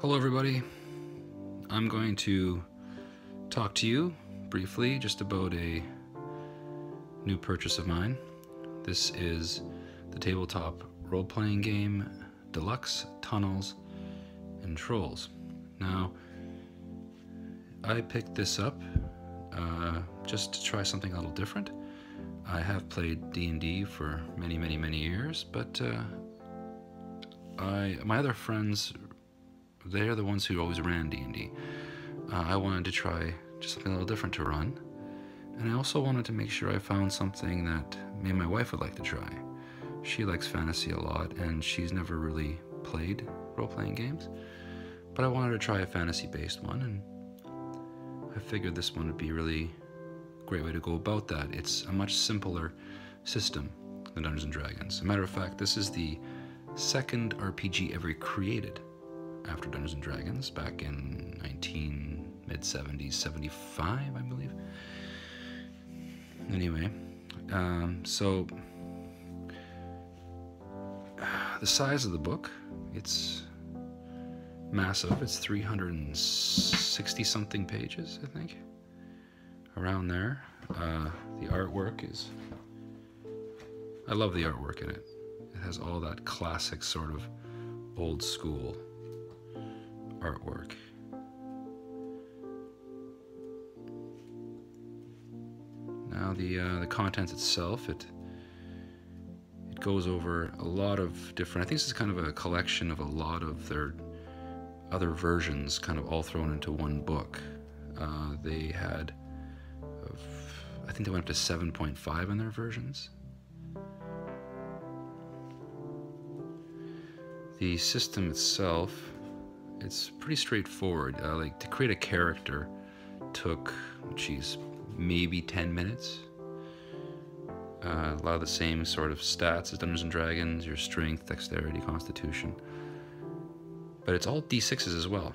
Hello everybody, I'm going to talk to you briefly just about a new purchase of mine. This is the tabletop role-playing game Deluxe, Tunnels, and Trolls. Now, I picked this up just to try something a little different. I have played D&D for many years, but my other friends, they're the ones who always ran D&D. I wanted to try just something a little different to run, and I also wanted to make sure I found something that me and my wife would like to try. She likes fantasy a lot, and she's never really played role-playing games, but I wanted to try a fantasy-based one, and I figured this one would be a really great way to go about that. It's a much simpler system than Dungeons & Dragons. As a matter of fact, this is the second RPG ever created after Dungeons & Dragons back in mid-70s, 75, I believe. Anyway, so the size of the book, it's massive. It's 360 something pages, I think, around there. The artwork is, I love the artwork in it. It has all that classic sort of old school artwork. Now the contents itself, it goes over a lot of different, I think this is kind of a collection of a lot of their other versions kind of all thrown into one book. They had, I think they went up to 7.5 in their versions. The system itself, it's pretty straightforward. Like, to create a character took, maybe 10 minutes. A lot of the same sort of stats as Dungeons & Dragons, your strength, dexterity, constitution. But it's all D6s as well.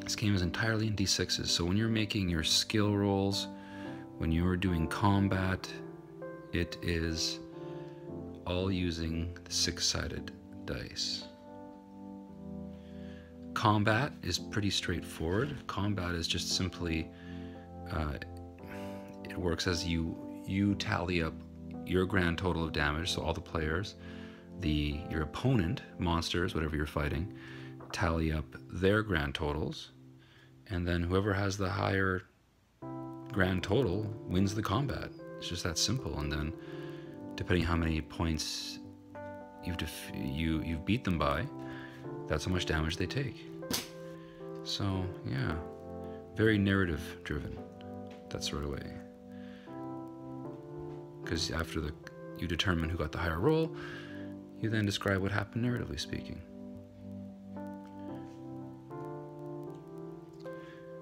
This game is entirely in D6s, so when you're making your skill rolls, when you're doing combat, it is all using the 6-sided dice. Combat is pretty straightforward. Combat is just simply, it works as you tally up your grand total of damage, so all the players, your opponent, monsters, whatever you're fighting, tally up their grand totals, and then whoever has the higher grand total wins the combat. It's just that simple. And then depending how many points you've beat them by, that's how much damage they take. So yeah, very narrative driven, that sort of way. Because after you determine who got the higher roll, you then describe what happened narratively speaking.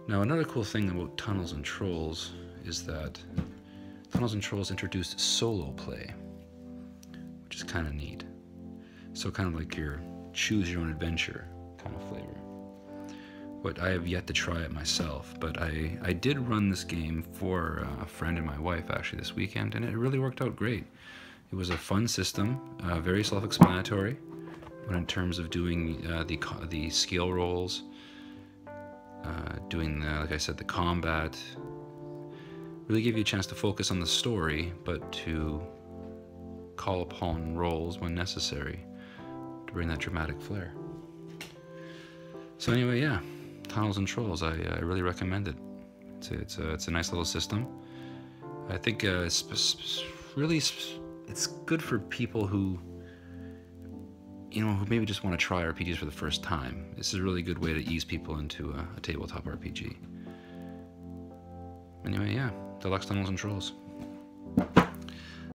Now, another cool thing about Tunnels and Trolls is that Tunnels and Trolls introduced solo play, which is kind of neat. So kind of like your choose your own adventure kind of flavor. But I have yet to try it myself, but I did run this game for a friend and my wife actually this weekend, and it really worked out great. It was a fun system, very self-explanatory in terms of doing the skill rolls, doing like I said, the combat. Really give you a chance to focus on the story, but to call upon rolls when necessary to bring that dramatic flair. So anyway, yeah, Tunnels and Trolls, I really recommend it. It's a nice little system. I think it's good for people who maybe just want to try RPGs for the first time. This is a really good way to ease people into a tabletop RPG. Anyway, yeah, Deluxe, Tunnels and Trolls.